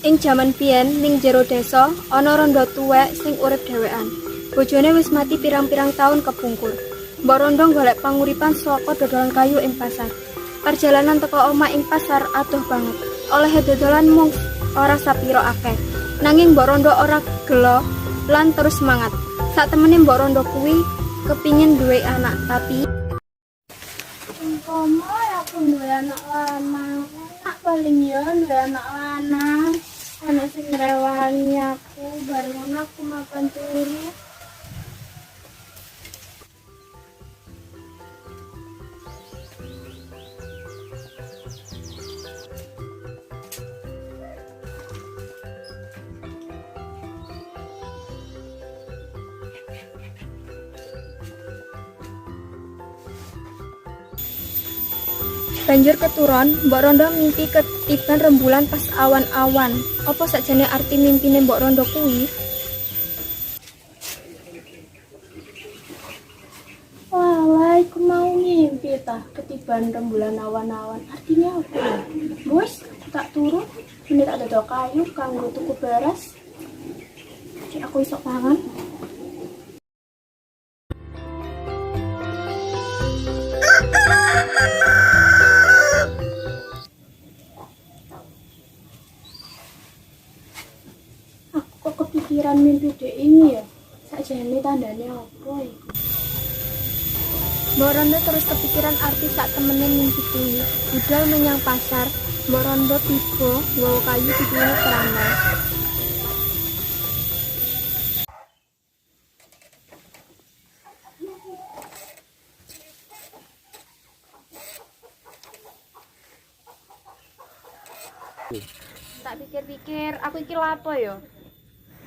Ing jaman biyen ning jero desa ana rondo tuwek sing urip dhewekan. Bojone wis mati pirang-pirang taun kepungkur. Mbok Rondo golek panguripan saka dodolan kayu ing pasar. Perjalanan teko omah ing pasar adoh banget. Oleh dodolan mung ora sapiro akeh. Nanging Mbok Rondo ora gelo lan terus semangat. Sak temene Mbok Rondo kuwi kepingin duwe anak, tapi Umpama aku duwe anak lanang, enak paling ya duwe anak lanang. Ana sing ngrewani aku, bareng aku makan turu. banjur keturun, Mbok Rondo mimpi ketiban rembulan pas awan-awan. Apa sakjane arti mimpine Mbok Rondo kuwi? Wah, aku mau mimpi tah ketiban rembulan awan-awan. Artinya apa ya? Bos, tak turun, ini tak ada kayu, kanggo tuku beras. Cek aku isok pangan. Aku kok kepikiran mimpi dek ini ya? Sakjane tandane apa ya? Mbok Rondo terus kepikiran arti sak temene mimpi kuwi. Budal menyang pasar, Mbok Rondo tiba nggawa kayu dipilih kerana. Tak pikir-pikir, aku iki lapo ya?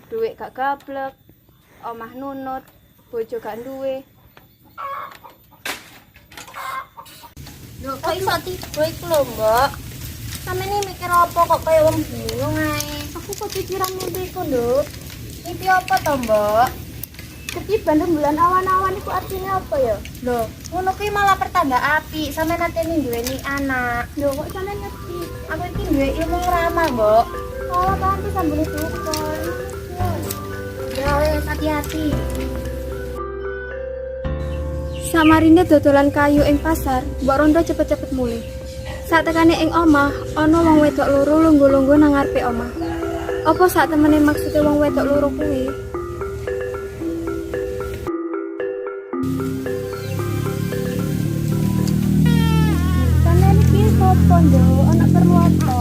Duit gak gablek, omah nunut, bojo gak duwe. Lho, kok iso tiba iku lho, Mbok? Sampeyan mikir apa kok kaya wong bingung ae? Aku kepikiran mimpi iku lho. Mimpi apa to, Mbok? Ketiban rembulan awan-awan iku artinya apa ya? Lho, ngono kuwi malah pertanda apik, sampeyan natene duweni anak. Lho, kok sampeyan ngerti? Aku iki duwe ilmu ngeramal, Mbok. Oh, kan bisa boleh tukar. Ya wes, hati-hati. Samarine dodolan kayu ing pasar, Mbok Rondo cepet-cepet mulih. Sak tekane ing omah, ana wong wedok loro lungguh-lungguh nang ngarepe omah. Apa sak temene maksude wong wedok loro kuwi? Sampeyan iki sopo, Nduk? Ana perlu apa?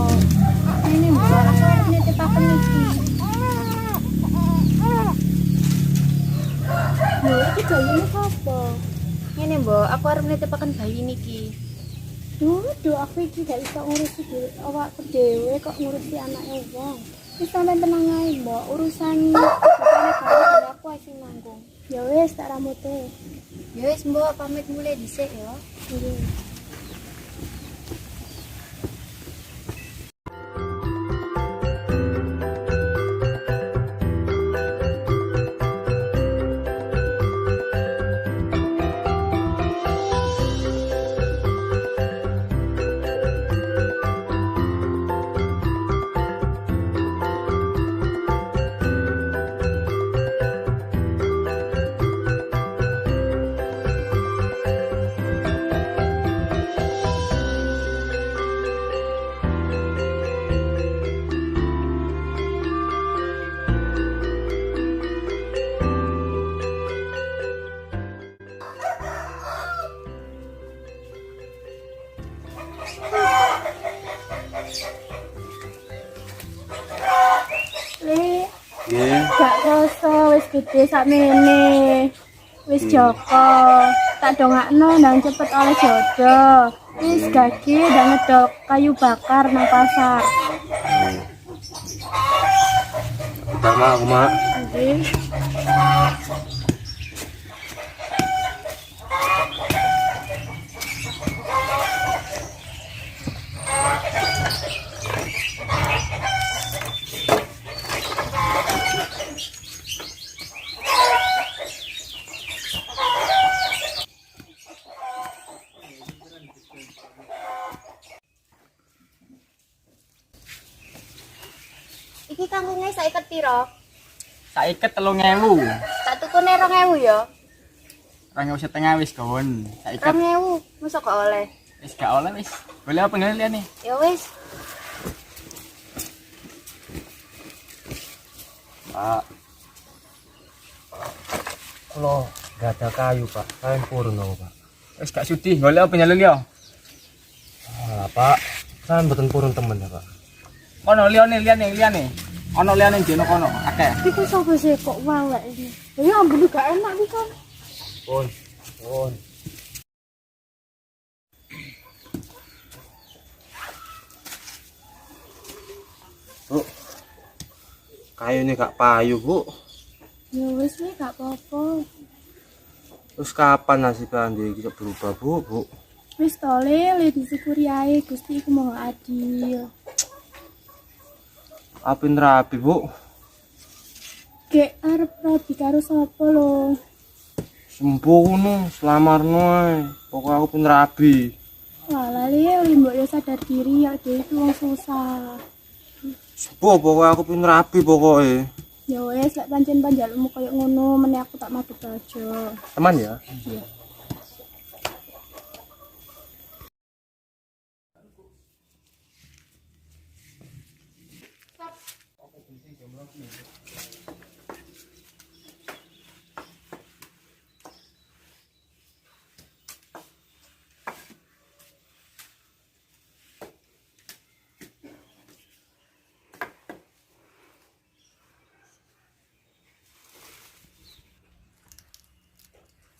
Ini Mbok, aku arep nitipake iki. Lho, iki bayine sopo? Ngene, Mbok, aku arep nitipaken bayi niki. Duh, aku iki gak iso ngurusi awakku dhewe kok ngurusi anake wong. Wis sampeyan tenang ae, Mbok, urusan bapakne bayi aku ae sing nanggung. Ya wis, tak ramute. Ya wis, Mbok, pamit mulai dhisik ya. Nggih. Nggih. Gak krasa wis gede sakmene. Wis Joko. Tak dongakno ndang cepet oleh jodoh. Wis gage ndang ngedok kayu bakar nang pasar. Pertama aku mak. Nggih. Iki kangkunge saiket pira? Saiket 3.000. Tak tukune 2.000 ya. 2.500 wis kon. Saiket 2.000, mosok gak oleh. wis gak oleh wis. Boleh apa ngene liane? Ya wis. Pak. Kalau gak ada kayu pak, kalian purun dong pak. Wis gak sudi, golek apa nyalun ya? Pak, kalian betul purun temen ya pak. Kono liane. Ono liane dino kono, akeh. Iku sapa sih kok walek iki? Ya ampun gak enak iki kan. Pun. Bu, kayu ini gak payu bu. Ya wis nih gak apa-apa. Terus kapan nasib Andi bisa berubah bu? Wis tole le disyukuri ae Gusti iku mau adil. Apin rapi bu. Gek arep rabi karo sapa lho? Sembuhno, selamarno ae. Pokoknya aku pun rabi. Walah le mbok ya sadar diri ya dhewe iku wong susah. Sepuh pokoknya aku pun rabi pokoknya. Ya wes lek pancen panjalmu koyo ngono meneh aku tak madhep aja. Teman ya? Iya.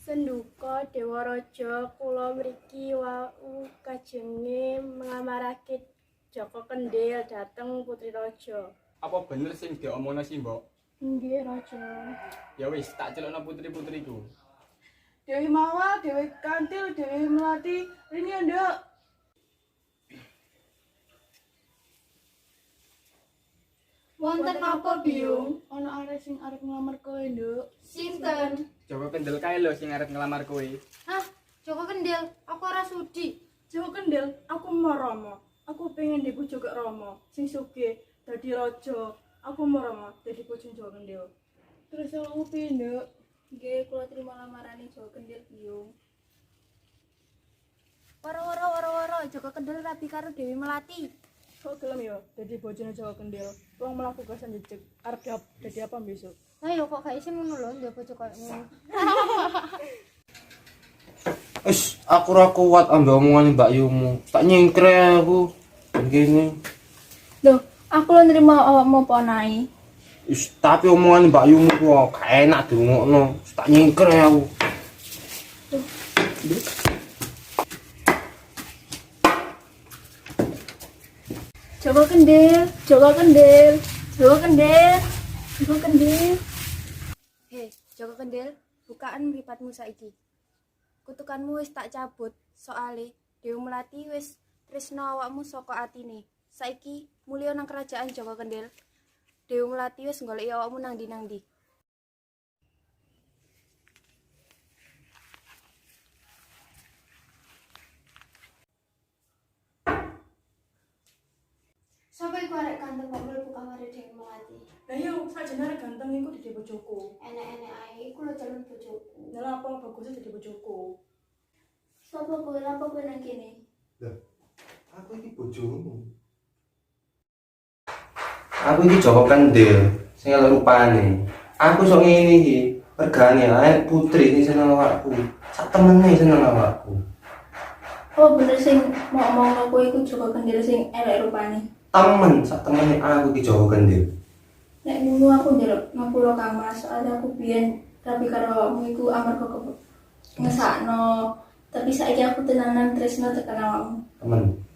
Senduka Dewa Raja kula mriki wau kajenge nglamarake Joko Kendhil dhateng Putri Raja. Apa bener sing diomongno si Mbok? Nggih Raja. Ya wis, tak celukno putri-putriku. Dewi Mawar, Dewi Kantil, Dewi Melati, ini ada. Wonten apa Biung? Ana arek sing arep nglamar kowe, Nduk. Sinten? Joko Kendel kae lho sing arep ngelamar kowe. Hah, Joko Kendil, aku ora sudi. Jawa Kendhil, aku mau Rama. Aku pengen di bojo kek Rama, sing sugih dadi raja. Aku mau Rama dadi bojo Jawa Kendhil. Terus aku piye, Nduk? Nggih, kula trima lamarane Jawa Kendhil, Biung. Woro-woro, Joko Kendil rabi karo Dewi Melati. Kok gelem ya dadi bojone Jawa Kendhil? Wong mlaku gasan jejeg arep dadi apa besok? Lah yo kok gak isin ngono lho, ndek bojo koyo ngono. Aku ora kuat ambek omongane Mbak Yumu. Tak nyingkre aku. Begini. Loh, aku lho nrimo awakmu apa nai? Tapi omongane Mbak Yumu kok gak enak dirungokno. Tak nyingkre aku. Joko Kendhil, Joko Kendhil, Joko Kendhil, Joko Kendhil. Hei, Joko Kendil, bukaan mripatmu saiki. Kutukanmu wis tak cabut, soale Dewi Melati wis tresno awakmu saka atine. Saiki mulya nang kerajaan Joko Kendil. Dewi Melati wis goleki awakmu nang ndi-nang ndi. Sampai iku arek ganteng kok mlebu kamare Dewi Melati. Lah yo sakjane arek ganteng iku dadi bojoku. Enek-enek ae iku lho calon bojoku. Lah apa bagusnya dadi bojoku? Sopo kowe lapo kowe nang kene? Aku iki bojomu. Aku iki Joko Kendhil, sing elok rupane. Aku sok ngene iki, regane ae putri sing seneng awakku. Sak temene seneng awakku. Oh bener sing mau ngomong kowe iku Joko Kendil sing elek rupane. Temen, sak temene aku iki Joko Kendhil. Nek dulu aku njaluk ngapura kamar soalnya aku biyen rabi karo awakmu iku amarga ngesakno, tapi saiki aku tenanan tresno tekan awakmu. Temen.